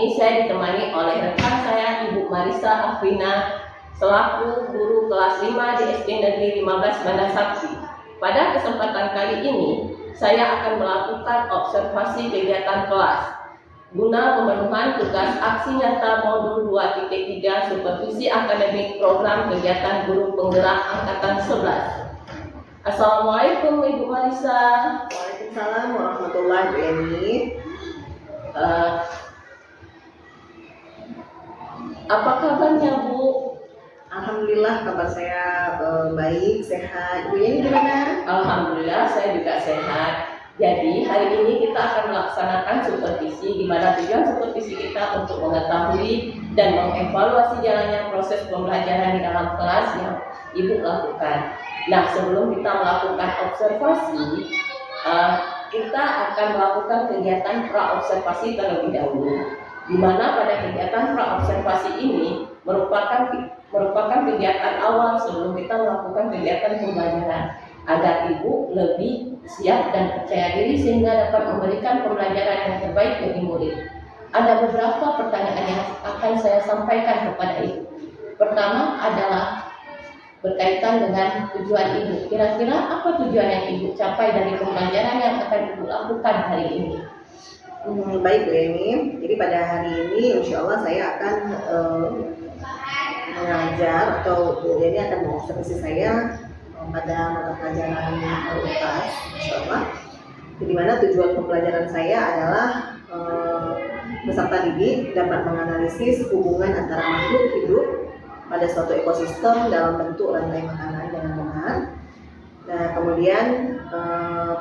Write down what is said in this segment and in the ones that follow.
ini saya ditemani oleh rekan saya Ibu Marisa Afrina selaku guru kelas 5 di SD Negeri 15 Banda Sakti. Pada kesempatan kali ini saya akan melakukan observasi kegiatan kelas guna pemenuhan tugas aksi nyata modul 2.3 supervisi akademik program kegiatan guru penggerak angkatan 11. Assalamualaikum Ibu Marisa. Waalaikumsalam warahmatullahi wabarakatuh. Apa kabarnya Bu? Alhamdulillah kabar saya baik, sehat. Ibunya ini gimana? Alhamdulillah saya juga sehat. Jadi hari ini kita akan melaksanakan supervisi, di mana tujuan supervisi kita untuk mengetahui dan mengevaluasi jalannya proses pembelajaran di dalam kelas yang Ibu lakukan. Nah, sebelum kita melakukan observasi, kita akan melakukan kegiatan pra-observasi terlebih dahulu, di mana pada kegiatan pra-observasi ini merupakan kegiatan awal sebelum kita melakukan kegiatan pembelajaran, agar Ibu lebih siap dan percaya diri sehingga dapat memberikan pembelajaran yang terbaik bagi murid. Ada beberapa pertanyaan yang akan saya sampaikan kepada Ibu. Pertama adalah berkaitan dengan tujuan Ibu. Kira-kira apa tujuan yang Ibu capai dari pembelajaran yang akan Ibu lakukan hari ini? Baik Bu Eni. Jadi pada hari ini insya Allah saya akan mengajar atau Bu Eni akan mengobservasi saya pada mata pelajaran UPAS, insya Allah. Di mana tujuan pembelajaran saya adalah peserta didik dapat menganalisis hubungan antara makhluk hidup pada suatu ekosistem dalam bentuk rantai makanan dengan benar. Nah, kemudian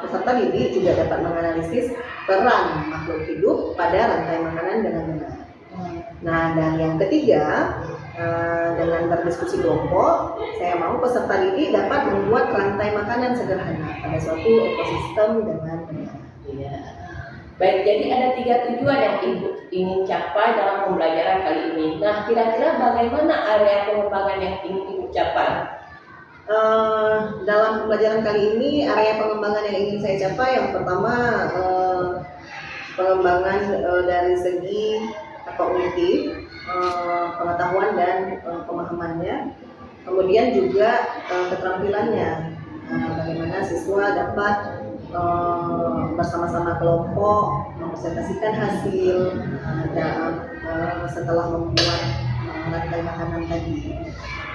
peserta didik juga dapat menganalisis peran makhluk hidup pada rantai makanan dengan benar. Nah, dan yang ketiga, dengan berdiskusi kelompok, saya mau peserta didik dapat membuat rantai makanan sederhana pada suatu ekosistem dengan benar. Ya. Baik, jadi ada 3 tujuan yang Ibu ingin capai dalam pembelajaran kali ini. Nah, kira-kira bagaimana area pengembangan yang ingin Ibu capai? Dalam pembelajaran kali ini, area pengembangan yang ingin saya capai yang pertama pengembangan dari segi kognitif, pengetahuan dan pemahamannya, kemudian juga keterampilannya, bagaimana siswa dapat bersama-sama kelompok mempresentasikan hasil setelah membuat rantai makanan tadi.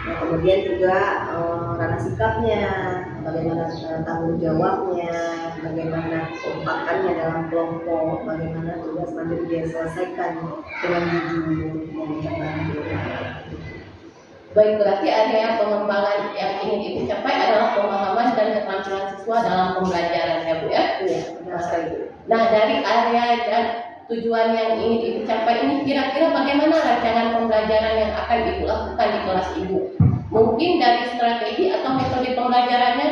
Nah, kemudian juga ranah sikapnya, bagaimana tanggung jawabnya, bagaimana kekompakannya dalam kelompok, bagaimana tugas mandiri dia selesaikan dengan jujur dan Baik, berarti area pengembangan yang ingin Ibu capai adalah pemahaman dan keterampilan siswa dalam pembelajaran, ya Bu ya? Iya, benar sekali. Nah, dari area dan tujuan yang ingin Ibu capai ini, kira-kira bagaimana rancangan pembelajaran yang akan Ibu lakukan di kelas Ibu? Mungkin dari strategi atau metode pembelajarannya?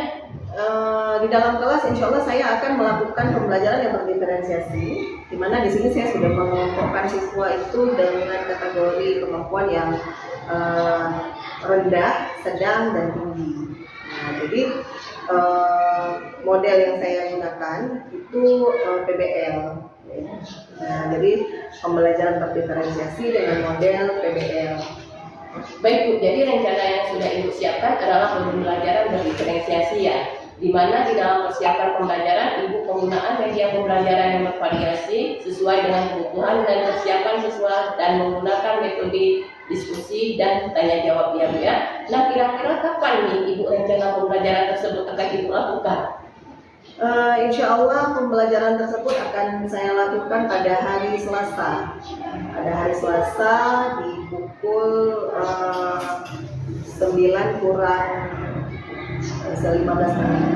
Di dalam kelas, insya Allah saya akan melakukan pembelajaran yang berdiferensiasi, di mana di sini saya sudah mengelompokkan siswa itu dengan kategori kemampuan yang rendah, sedang, dan tinggi. Nah, jadi model yang saya gunakan itu PBL. Nah, jadi pembelajaran berdiferensiasi dengan model PBL. Baik Bu, jadi rencana yang sudah Ibu siapkan adalah pembelajaran berdiferensiasi ya, di mana di dalam persiapan pembelajaran Ibu penggunaan media pembelajaran yang bervariasi sesuai dengan kebutuhan dan persiapan siswa dan menggunakan metode diskusi dan tanya jawab ya Bu ya. Nah, kira-kira kapan nih Ibu rencana pembelajaran tersebut akan Ibu lakukan? Insya Allah pembelajaran tersebut akan saya lakukan pada hari Selasa. Pada hari Selasa di pukul 9 kurang 15 menit.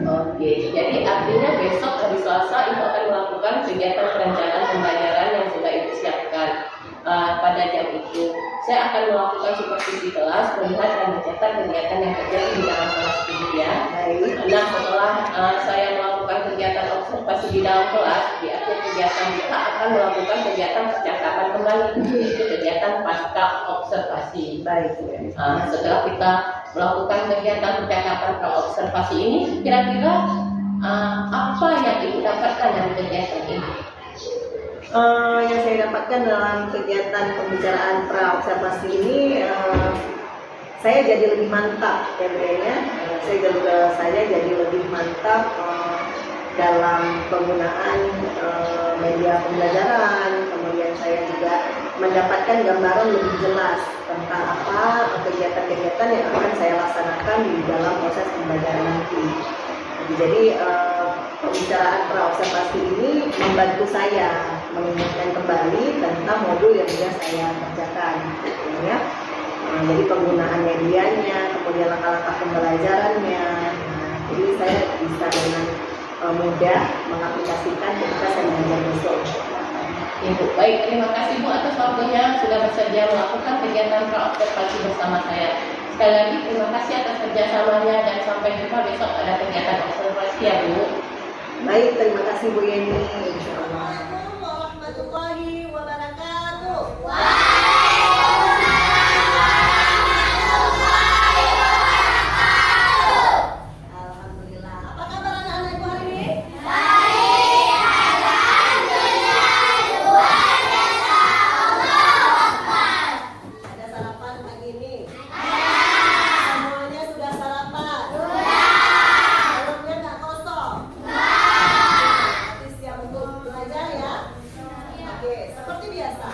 Oke, jadi artinya besok hari Selasa Ibu akan melakukan kegiatan perencanaan pembelajaran yang sudah Ibu siapkan. Pada jam itu saya akan melakukan supervisi kelas, melihat dan mencatat kegiatan yang terjadi di dalam kelas ini ya. Nah, setelah saya melakukan kegiatan observasi di dalam kelas, di akhir kegiatan kita akan melakukan kegiatan percakapan kembali, yaitu kegiatan pasca observasi. Baik. Setelah kita melakukan kegiatan percakapan observasi ini, kira-kira apa yang Ibu dapatkan dari kegiatan ini? Yang saya dapatkan dalam kegiatan pembicaraan pra-observasi ini, saya jadi lebih mantap ya Bu ya. Saya jadi lebih mantap dalam penggunaan media pembelajaran. Kemudian saya juga mendapatkan gambaran lebih jelas tentang apa kegiatan-kegiatan yang akan saya laksanakan di dalam proses pembelajaran nanti. Jadi pembicaraan pra-observasi ini membantu saya mengingatkan kembali tentang modul yang sudah saya kerjakan, ya. Jadi penggunaan medianya, kemudian langkah-langkah pembelajarannya. Jadi saya bisa dengan mudah mengaplikasikan ketika saya mengajar besok. Ibu, baik, terima kasih Bu atas waktunya sudah bersedia melakukan kegiatan pra-observasi bersama saya. Sekali lagi terima kasih atas kerjasamanya dan sampai jumpa besok ada kegiatan observasi ya Bu. Baik, terima kasih Bu Yeni. Assalamualaikum warahmatullahi wabarakatuh. Alhamdulillah. Apa kabar anak-anak Ibu hari ini? Ada sarapan pagi ini? Semuanya sudah sarapan? Perutnya nggak kosong? Berarti siap untuk belajar ya? Oke, seperti biasa,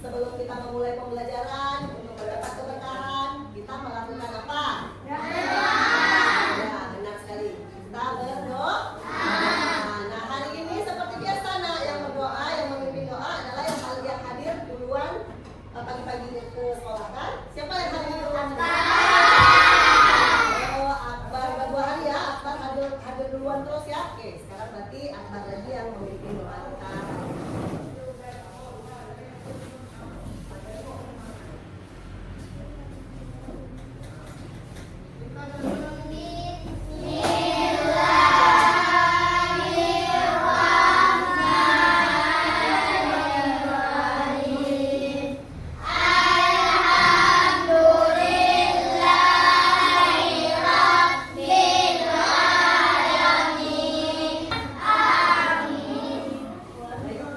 sebelum kita memulai pembelajaran untuk mendapat keberkahan, kita melakukan apa? Ya, benar sekali. Kita berdoa. Nah, hari ini seperti biasa, nak, yang berdoa, yang memimpin doa adalah yang hadir duluan pagi-pagi ke sekolah kan? Siapa yang hadir duluan? Oh, Akbar dua hari ya, Akbar hadir duluan terus ya. Oke, sekarang berarti Akbar lagi yang memimpin doa kita.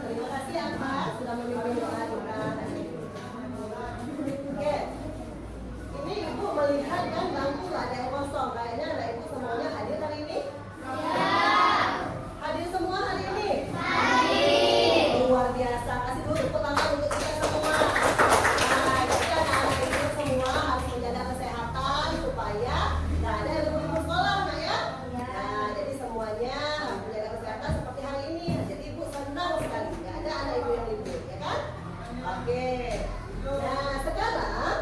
Terima kasih Akbar sudah memimpin doa juga. Oke, ini Ibu melihat kan bangku nggak ada yang kosong. Kayaknya anak Ibu semuanya hadir hari ini? Hadir semua hari ini? Luar biasa. Kasih dulu tepuk tangan untuk kita semua. Nah, jadi anak-anak Ibu semua harus menjaga kesehatan supaya nggak ada yang libur sekolah, nak ya. Nah, jadi semuanya harus menjaga kesehatan seperti hari ini. Jadi Ibu senang sekali nggak ada anak Ibu yang libur, ya kan? Oke. Nah, sekarang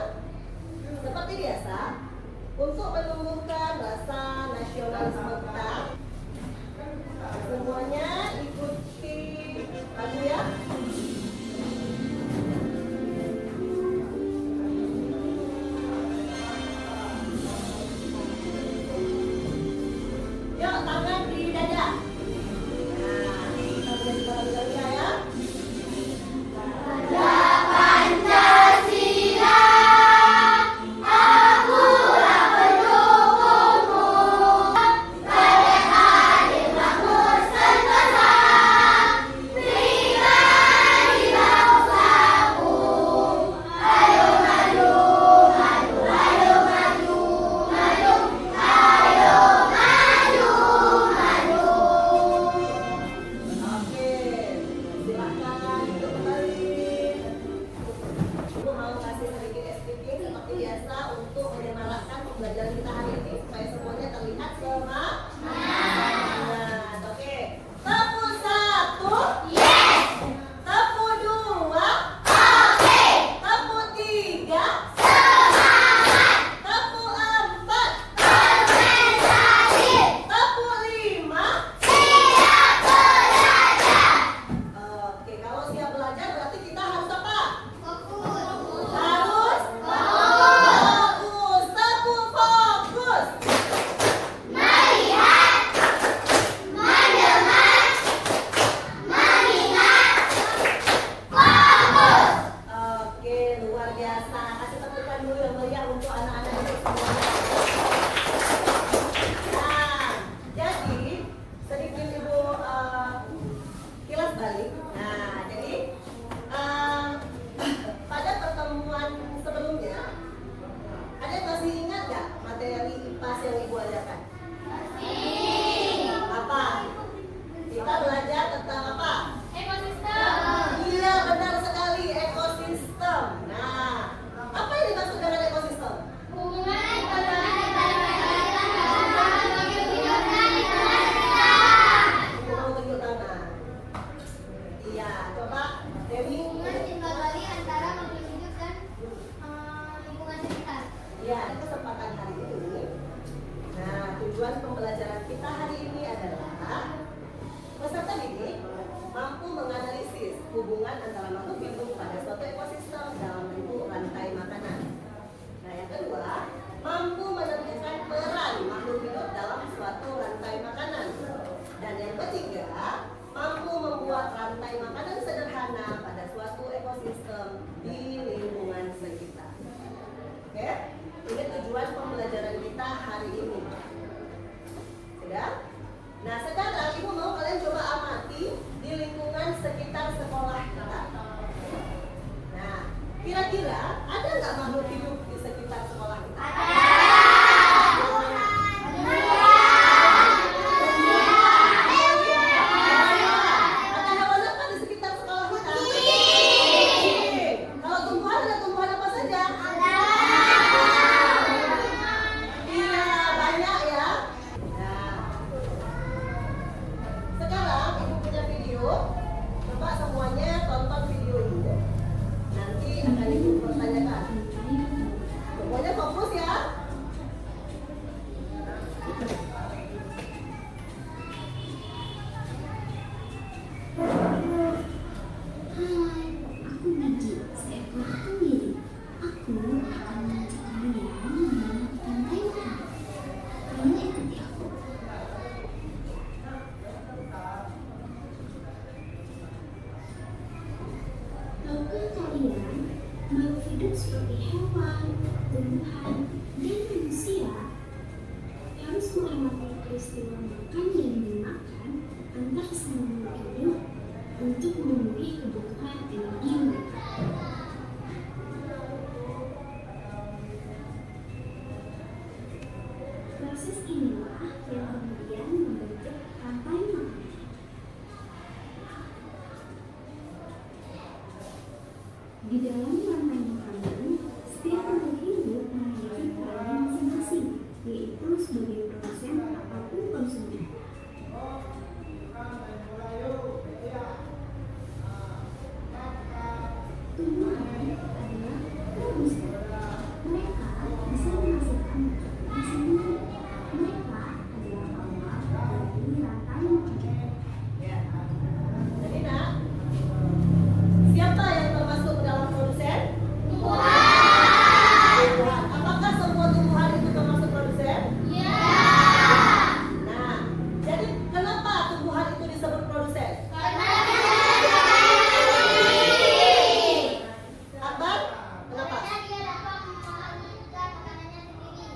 seperti biasa untuk menumbuhkan rasa nasionalisme kita, semuanya ikuti lagu ya. Yuk, tangan di dada. Nah, kita beri bareng-bareng ya. Oke, silakan duduk kembali. Ibu mau kasih sedikit speaking seperti biasa untuk menyemarakan pembelajaran kita hari ini supaya semuanya terlihat semangat. Oke, tepuk satu. Yes. Tepuk dua. Oke. Tepuk tiga. Semangat. Tepuk empat. Organisasi. Tepuk lima. Siap belajar. Oke, kalau siap belajar berarti kita harus apa? Harus fokus. Tepuk fokus. Melihat, mendengar, mengingat, fokus. Oke, luar biasa. Kasih tepukan dulu yang meriah untuk anak-anak ini semua. Nah, jadi sedikit Ibu kilas balik. Nah, jadi Ya, kesempatan hari ini. Nah, tujuan pembelajaran kita hari ini adalah peserta didik mampu menganalisis hubungan antara makhluk hidup pada suatu ekosistem dalam bentuk rantai makanan. Nah, yang kedua, mampu menentukan peran makhluk hidup dalam suatu rantai makanan. Dan yang ketiga, mampu membuat rantai makanan sederhana pada suatu ekosistem di lingkungan sekitar. Oke, ini tujuan pembelajaran kita hari ini. Sudah? Nah, sekarang Ibu mau kalian coba amati di lingkungan sekitar sekolah kita. Nah, kira-kira ada nggak makhluk hidup di sekitar sekolah kita? Seperti hewan, tumbuhan, dan manusia harus mengamati peristiwa makan dan dimakan antar semua makhluk hidup untuk memenuhi kebutuhan energi mereka. Proses inilah yang kemudian membentuk rantai makanan. Di dalam rantai makanan, setiap makhluk hidup memiliki peran masing-masing, yaitu sebagai produsen ataupun konsumen. Tumbuhan adalah produsen. Mereka bisa menghasilkan makanan sendiri. Mereka adalah awal dari rantai makanan. Jadi nak, siapa yang termasuk dalam produsen? Tumbuhan. Apakah semua tumbuhan itu termasuk produsen? Ya. Nah, jadi kenapa tumbuhan itu disebut produsen? Akbar, kenapa?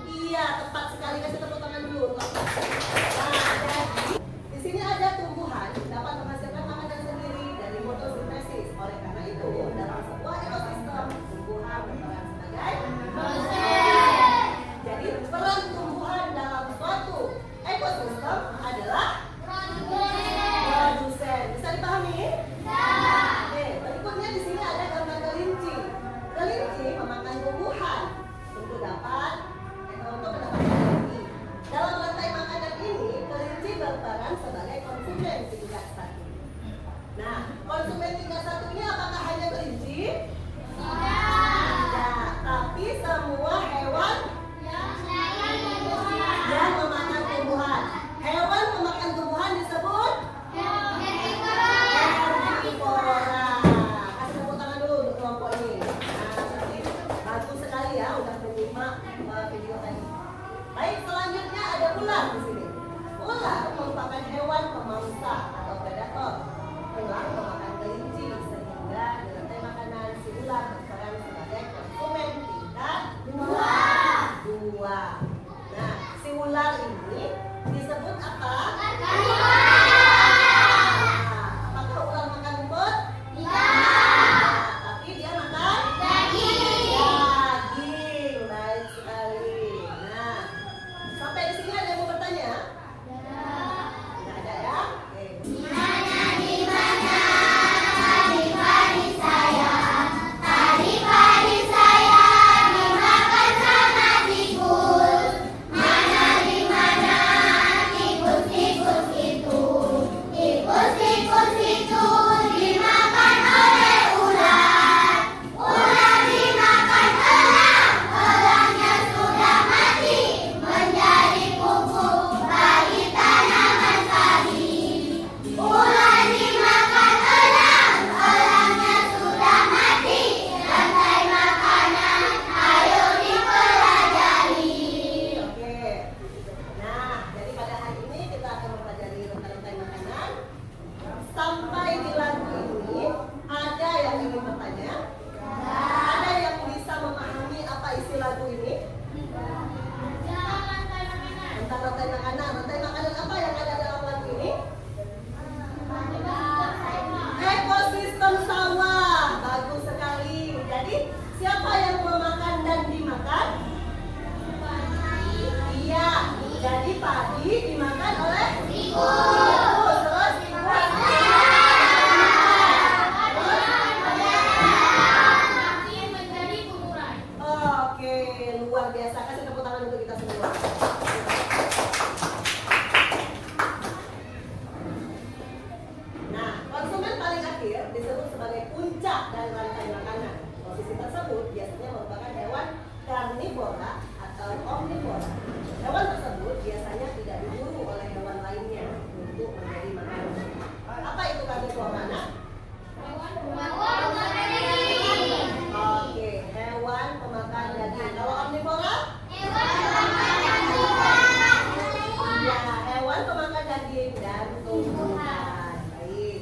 Iya, tepat sekali. Kasih tepuk tangan dulu. Nah, jadi di sini ada tumbuhan dapat menghasilkan makanan sendiri dari fotosintesis. Oleh karena itu, dalam sebuah ekosistem, tumbuhan berperan sebagai produsen. Jadi, peran tumbuhan dalam suatu ekosistem adalah produsen. Bisa dipahami? Oke, berikutnya di sini ada gambar kelinci. Kelinci memakan tumbuhan untuk mendapatkan energi. Dalam rantai makanan ini, kelinci berperan sebagai konsumen tingkat 1. Nah, konsumen tingkat 1 ini apakah hanya kelinci? Tidak, tapi semua hewan yang memakan tumbuhan. Hewan pemakan tumbuhan disebut herbivora. Kasih tepuk tangan dulu untuk kelompok ini. Nah, bagus sekali ya udah menyimak video tadi. Baik, selanjutnya ada ular di sini. Ular merupakan hewan pemangsa atau predator. Ular memakan kelinci sehingga di rantai makanan si ular berperan sebagai konsumen tingkat 2. Nah, si ular ini disebut apa? Apakah ular makan rumput? Tidak. Tapi dia makan daging. Baik sekali. Nah, sampai di sini ada yang mau bertanya? Tidak ada ya? Oke. Di mana adik-adik saya? Tadi lampu ini? Tentang rantai makanan. Rantai makanan apa yang ada dalam lampu ini? Ekosistem sawah. Bagus sekali. Jadi siapa yang memakan dan dimakan? Iya. Jadi padi dimakan oleh tikus. Terus oke, luar biasa. Kasih tepuk tangan untuk kita semua. Nah, konsumen paling akhir disebut sebagai puncak dari rantai makanan. Posisi tersebut biasanya merupakan hewan karnivora atau omnivora. Hewan tersebut biasanya tidak diburu oleh hewan lainnya untuk menjadi makanan. Apa itu karnivora? Nah? Oke, hewan pemakan daging. Kalau omnivora? Ya, hewan pemakan daging dan tumbuhan. Baik.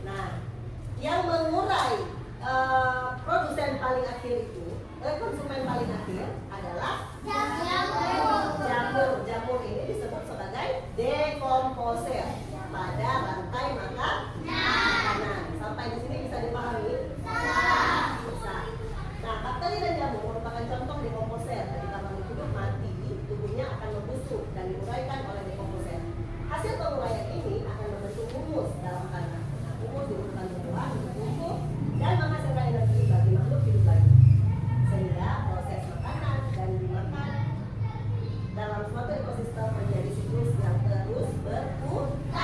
Nah, yang mengurai produsen paling akhir itu, konsumen paling akhir adalah jamur. Jamur ini disebut sebagai dekomposer pada rantai makanan. Sampai di sini bisa dipahami? Bisa. Nah, bakteri dan jamur merupakan contoh dekomposer. Ketika makhluk hidup mati, tubuhnya akan membusuk dan diuraikan oleh dekomposer. Hasil penguraian ini akan membentuk humus dalam tanah. Nah, humus diurutkan tumbuhan, bertumbuh dan menghasilkan energi bagi makhluk hidup lain. Sehingga proses makanan dan dimakan dalam suatu ekosistem menjadi siklus yang terus berputar.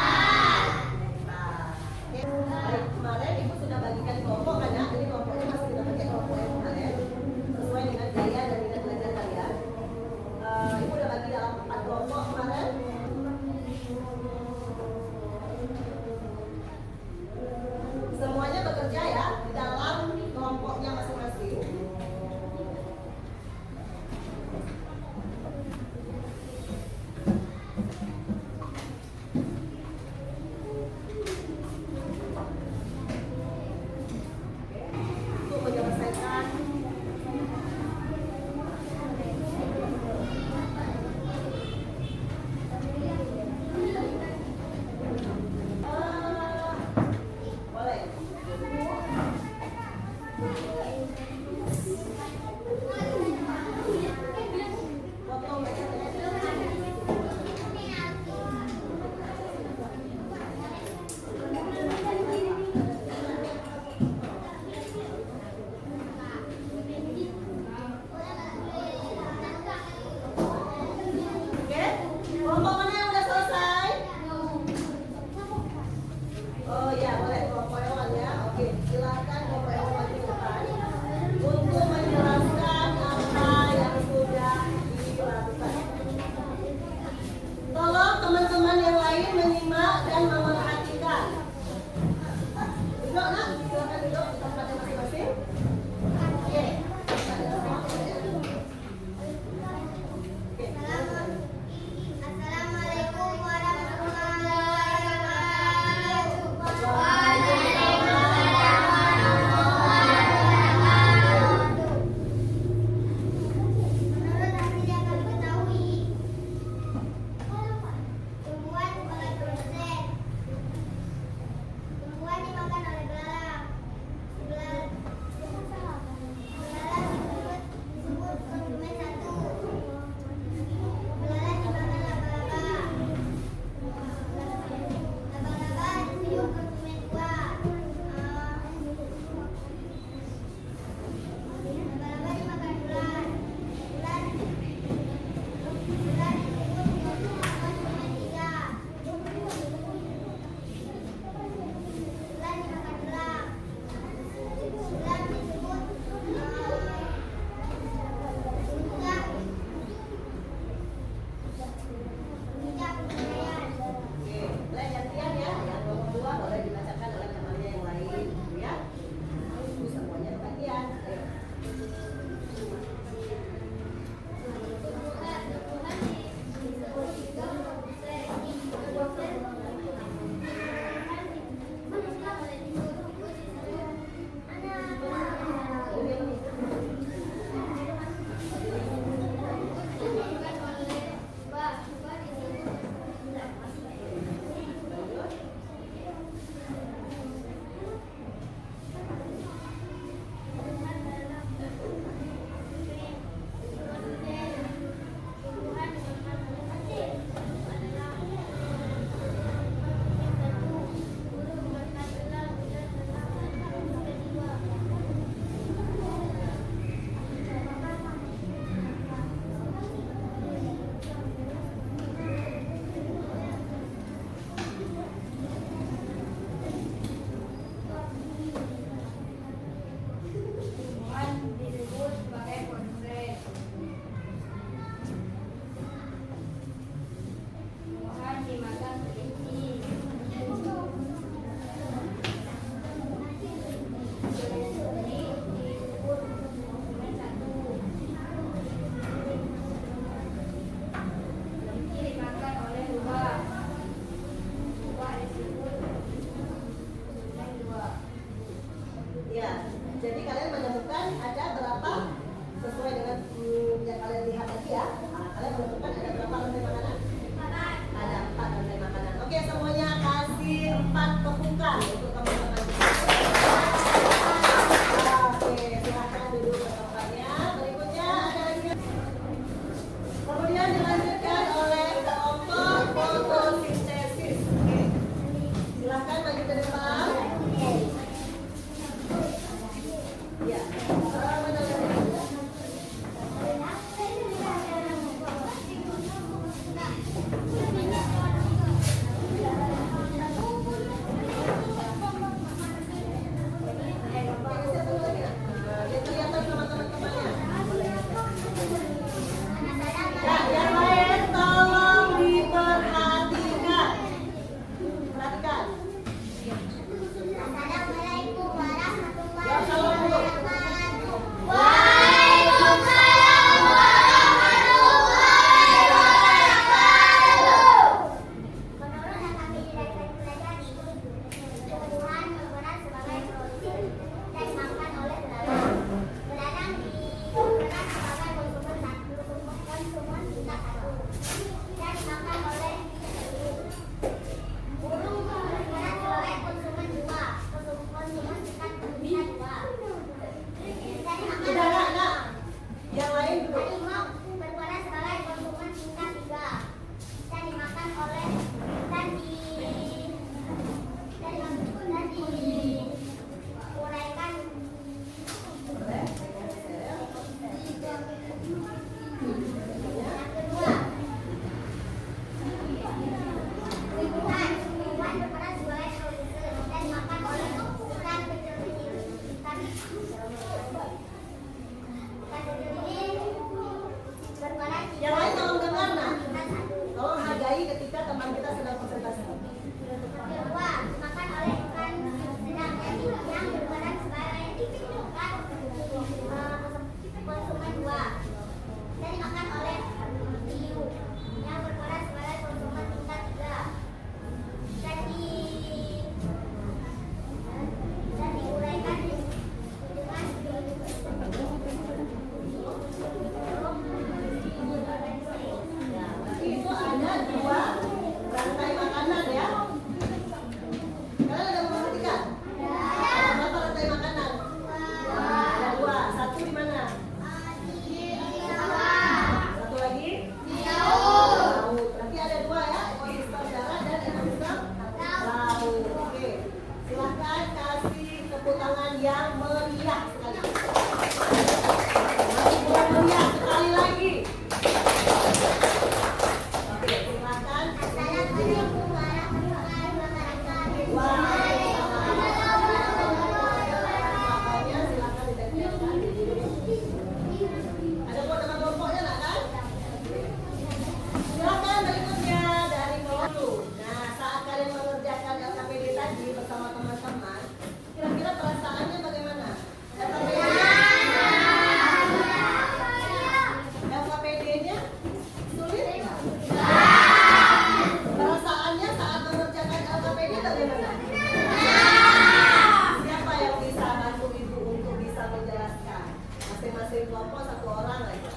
masing kelompok 1 orang aja.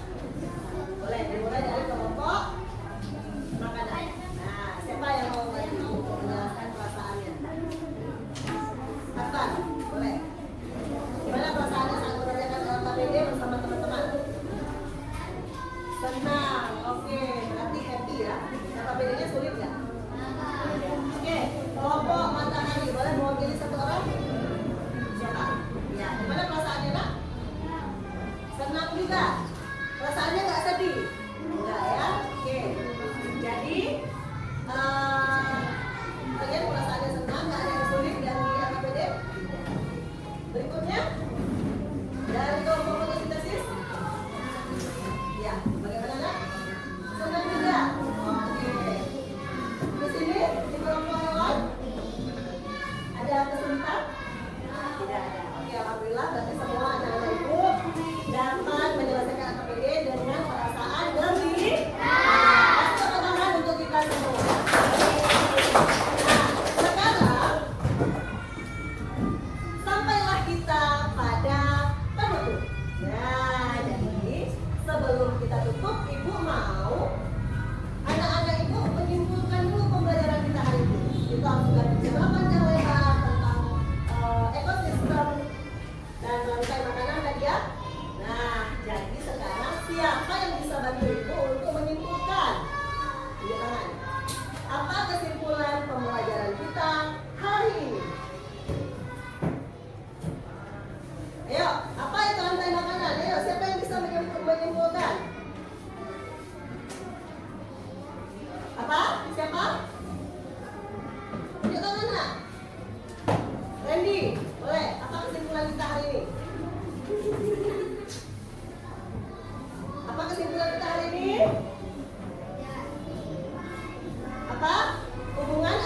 Boleh dimulai dari kelompok makanan. Nah, siapa yang mau menjelaskan perasaannya? Hasan, boleh. Gimana perasaannya saat mengerjakan LKPD bersama teman-teman? Senang, oke. Berarti happy ya. LKPD-nya sulit nggak? Oke, kelompok matahari. Boleh mewakili 1 orang? Siapa? Ya, gimana perasaannya, Nak? Senang juga. Perasaannya nggak sedih? Enggak ya? Oke. Jadi, kalian perasaannya senang, nggak ada yang sulit dari LKPD? Berikutnya, dari kelompok fotosintesis. Ya, bagaimana, Nak? Senang juga. Oke. Di sini di kelompok hewan ada kesulitan? Tidak ada. Oke, alhamdulillah berarti semua anak-anak ibu dapat menyelesaikan LKPD dengan perasaan gembira. Kasih tepuk tangan untuk kita semua. Nah, sekarang sampailah kita pada penutup. Nah, jadi sebelum kita tutup, ibu mau anak-anak ibu menyimpulkan dulu pembelajaran kita hari ini. Kita sudah bicara panjang lebar tentang ekosistem dan rantai makanan tadi ya. Nah, jadi sekarang siapa yang bisa bantu ibu untuk menyimpulkan? Tunjuk tangan. Apa kesimpulan pembelajaran kita hari ini? Ayo, apa itu rantai makanan? Ayo, siapa yang bisa menyimpulkan? Apa? Siapa? Tunjuk tangan, Nak. Randy, boleh. Apa kesimpulan kita hari ini? Apa kesimpulan kita hari ini? Apa? Hubungan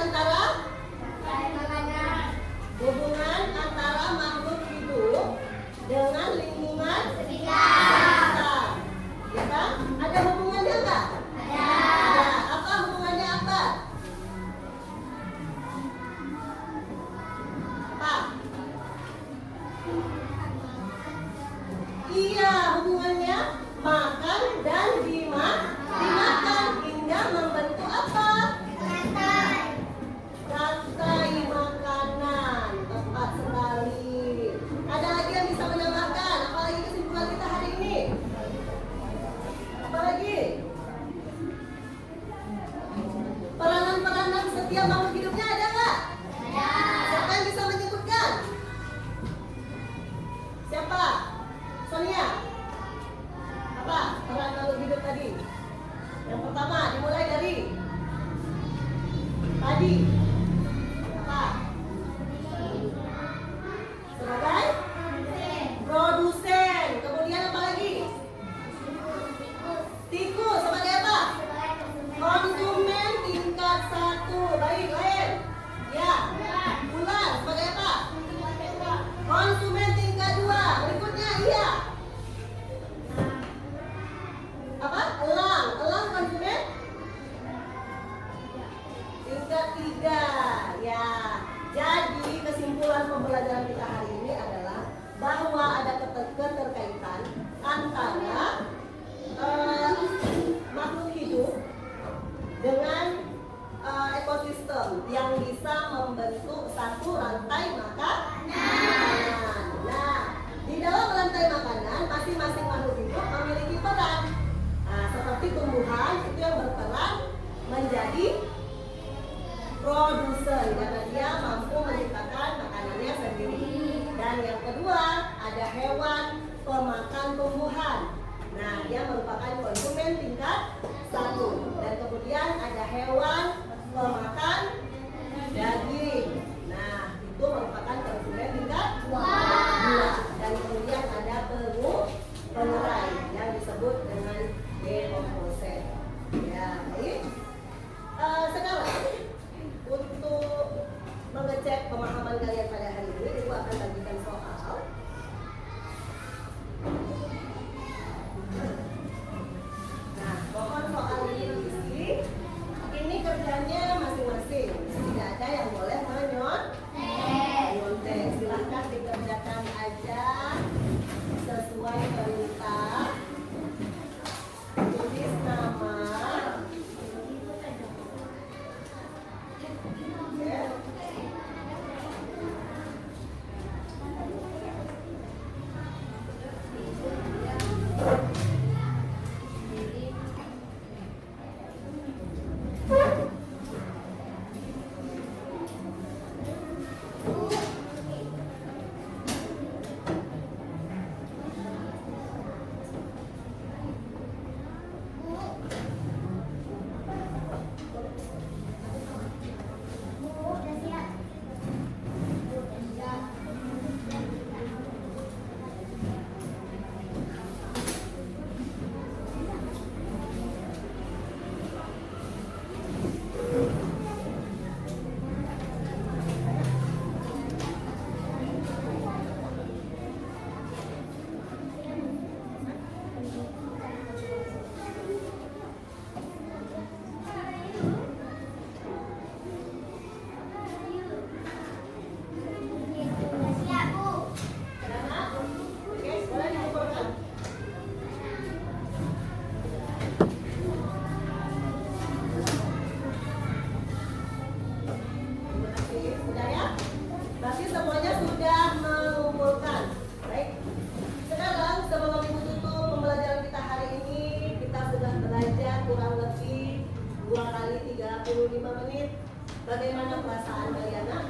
antara makhluk hidup dengan lingkungan sekitar. Ya kan? Ada hubungannya enggak? Ada. Apa hubungannya apa? Apa? Iya, hubungannya makan dan dimakan hingga membentuk apa? Rantai makanan. Tepat sekali. Ada lagi yang bisa menambahkan? Apalagi kesimpulan kita hari ini? Apalagi? Peranan-peranan setiap makhluk hidupnya ada nggak? Ada. Siapa yang bisa menyebutkan? Siapa? Sonia. Apa peran makhluk hidup tadi? Yang pertama dimulai dari tadi. Apa? Sebagai produsen. Kemudian apa lagi? Tikus sebagai apa? Konsumen tingkat 1. Baik, lain. Ya. Ular sebagai apa? Konsumen tingkat 2. Berikutnya, iya. Apa? Elang konsumen tingkat 3. Ya. Jadi kesimpulan pembelajaran kita hari ini adalah bahwa ada keterkaitan antara makhluk hidup dengan ekosistem yang bisa membentuk satu rantai makanan. Nah, di dalam rantai makanan masing-masing makhluk hidup memiliki peran. Nah, seperti tumbuhan itu yang berperan menjadi produsen karena dia mampu menciptakan makanannya sendiri. Dan yang kedua, ada hewan pemakan tumbuhan. Nah, dia merupakan konsumen tingkat 1. Dan kemudian ada hewan pemakan daging. Nah, itu merupakan konsumen tingkat 2. Dan kemudian ada pengurai yang disebut dengan decomposer. Ya, baik. Sekarang untuk mengecek pemahaman kalian pada hari ini, Ibu akan bagikan soal. Nah, mohon soal ini diisi. Ini kerjanya masing-masing. Tidak ada yang boleh menyontek. Silahkan dikerjakan aja sesuai perintah. Oke, boleh dikumpulkan. Terima kasih. Sudah ya? Berarti semuanya sudah mengumpulkan. Baik. Sekarang sebelum Ibu tutup pembelajaran kita hari ini, kita sudah belajar kurang lebih 2 kali 35 menit. Bagaimana perasaan kalian? Nak?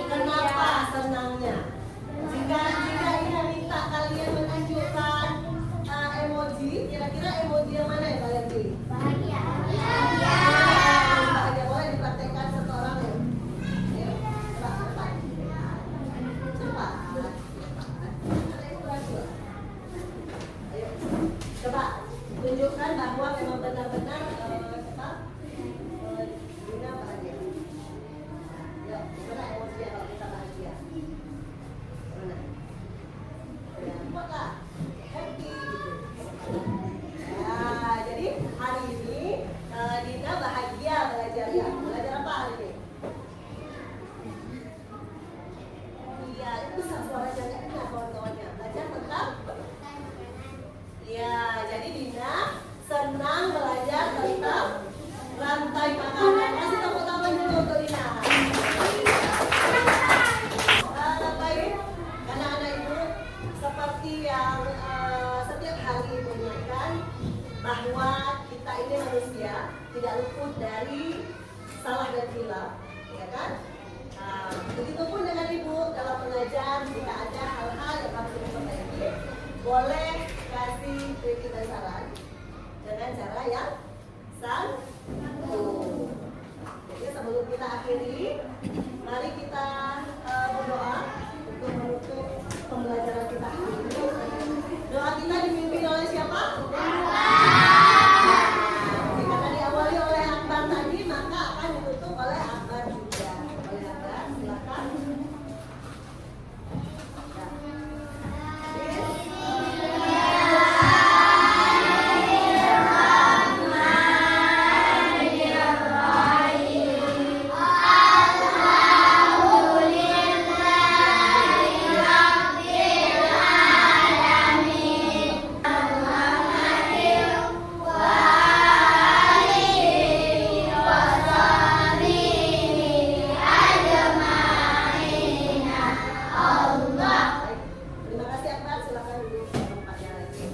Kenapa senangnya? Jika ini minta kalian menunjukkan emoji, kira-kira emoji yang mana yang kalian pilih? Bahagia. Boleh dipraktekkan satu orang ya? Ayo, cepat. Cepat. Ada yang kurang dua. Ayo, coba tunjukkan bahwa memang benar-benar Dina bahagia. Yuk, mana emoji kalau kita bahagia? Mana? Ya, buatlah. Happy gitu. Nah, jadi hari ini Dina bahagia belajarnya. Belajar apa hari ini? Iya, itu suara jadinya kawan-kawannya. Belajar tentang ya, jadi Dina senang belajar tentang rantai makanan. Kasih tepuk tangan dulu untuk Dina. Baik, anak-anak ibu, seperti yang setiap hari ibu ingatkan bahwa kita ini manusia tidak luput dari salah dan hilaf, ya kan? Begitupun dengan ibu dalam mengajar, jika ada hal-hal yang harus diperbaiki, boleh kasih kritik dan saran dengan cara yang santun. Jadi sebelum kita akhiri, mari kita berdoa untuk menutup pembelajaran kita hari ini. Doa kita dipimpin oleh siapa? Karena diawali oleh Akbar tadi, maka akan ditutup oleh Akbar juga. Oleh Akbar, silakan. Terima kasih Akbar, silakan duduk di tempatnya lagi.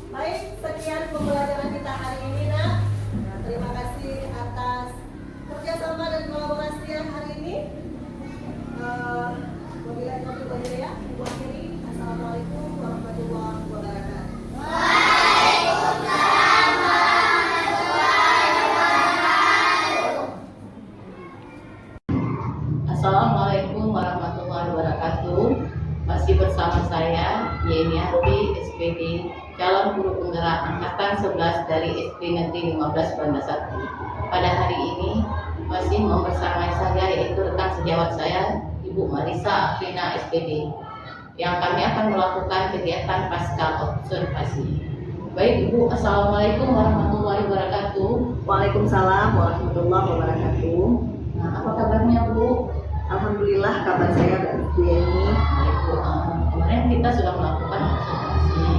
Baik, sekian pembelajaran kita hari ini, Nak. Nah, terima kasih atas kerjasama dan kolaborasi yang hari ini. Wabillahi taufiq wal hidayah. Ibu akhiri. Assalamualaikum warahmatullahi wabarakatuh. Assalamualaikum warahmatullahi wabarakatuh. Masih bersama saya Yeni Arfi, SPD, calon guru penggerak angkatan 11 dari SD Negeri 15 Bandasati. Pada hari ini masih membersamai saya yaitu rekan sejawat saya Ibu Marisa Afrina SPD, yang kami akan melakukan kegiatan pasca observasi. Baik Ibu, Assalamualaikum warahmatullahi wabarakatuh. Waalaikumsalam warahmatullahi wabarakatuh. Nah, apa kabarnya Bu? Alhamdulillah kabar saya baik Bu Yeni. Baik Bu, kemarin kita sudah melakukan observasi.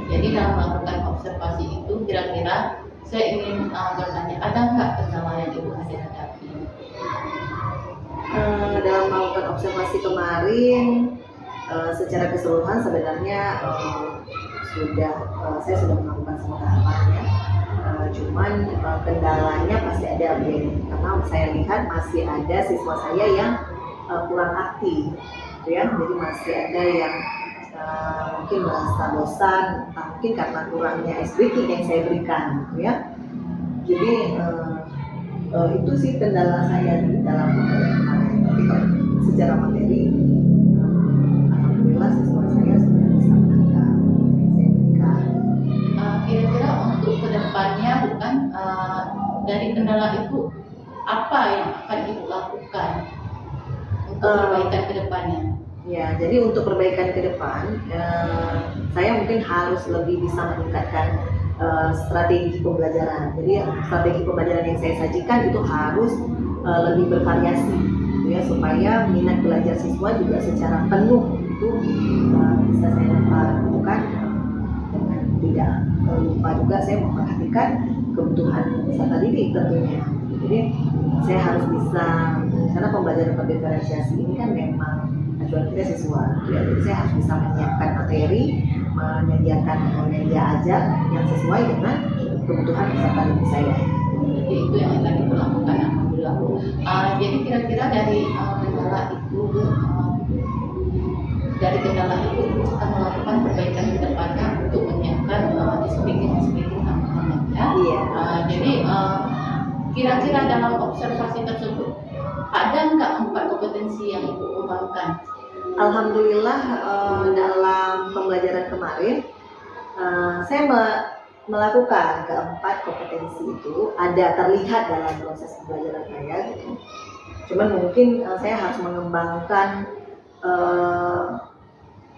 Jadi dalam melakukan observasi itu kira-kira saya ingin bertanya, ada nggak kendala yang Ibu hadapi? Dalam melakukan observasi observasi kemarin secara keseluruhan sebenarnya saya sudah melakukan semua tahapannya. Cuman kendalanya pasti ada, karena saya lihat masih ada siswa saya yang kurang aktif, gitu ya. Jadi masih ada yang mungkin merasa bosan, mungkin karena kurangnya SBT yang saya berikan, gitu ya. Jadi itu sih kendala saya di dalam materi kemarin. Tapi kalau secara materi, alhamdulillah siswa saya sudah bisa menangkap yang saya berikan. Kira-kira untuk kedepannya bukan dari kendala itu apa yang akan ibu lakukan untuk perbaikan kedepannya? Ya, jadi untuk perbaikan ke depan, saya mungkin harus lebih bisa meningkatkan strategi pembelajaran. Jadi strategi pembelajaran yang saya sajikan itu harus lebih bervariasi, gitu ya, supaya minat belajar siswa juga secara penuh itu bisa saya lakukan dengan tidak lupa juga saya memperhatikan kebutuhan peserta didik tentunya. Jadi saya harus bisa, karena pembelajaran berdiferensiasi ini kan memang acuan kita siswa, ya, jadi saya harus bisa menyiapkan materi, menyediakan media ajar yang sesuai dengan kebutuhan peserta didik saya. Jadi itu yang tadi ibu lakukan, alhamdulillah. Jadi kira-kira dari kendala itu, ibu akan melakukan perbaikan ke depannya untuk menyiapkan speaking tambahan ya. Iya. Jadi kira-kira dalam observasi tersebut ada nggak 4 kompetensi yang ibu kembangkan? Alhamdulillah dalam pembelajaran kemarin saya melakukan keempat kompetensi itu ada terlihat dalam proses pembelajaran saya gitu. Cuman mungkin saya harus mengembangkan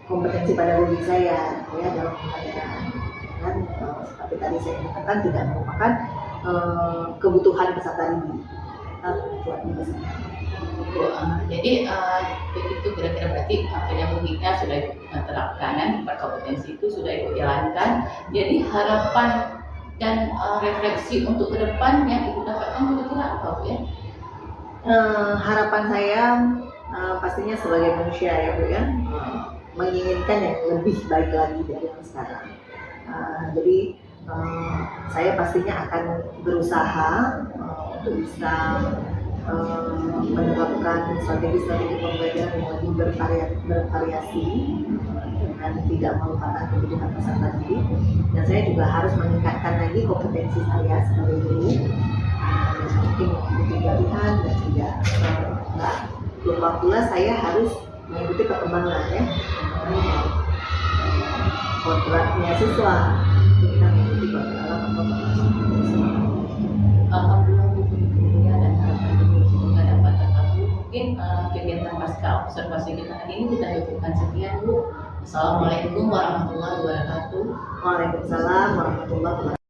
kompetensi pedagogi saya ya dalam pembelajaran. Dan seperti tadi saya katakan tidak merupakan kebutuhan peserta didik. Jadi begitu kira-kira berarti pedagogiknya sudah ibu terapkan, kompetensi itu sudah ibu jalankan. Jadi harapan dan refleksi untuk ke depan yang ibu dapatkan kira-kira apa Bu ya? Harapan saya pastinya sebagai manusia ya Bu ya, menginginkan yang lebih baik lagi dari yang sekarang. Jadi saya pastinya akan berusaha untuk bisa menerapkan strategi-strategi pembelajaran yang lebih bervariasi dengan tidak melupakan kebutuhan peserta didik. Dan saya juga harus meningkatkan lagi kompetensi saya sebagai guru, mungkin mengikuti pelatihan dan tidak lupa pula saya harus mengikuti perkembangan ya, kontraknya siswa. Kita mengikuti kontrak Alhamdulillah Bu ya, dan harapan ibu semoga dapat terkabul. Mungkin kegiatan pasca observasi kita hari ini kita cukupkan sekian Bu. Assalamualaikum warahmatullahi wabarakatuh. Waalaikumsalam warahmatullahi wabarakatuh.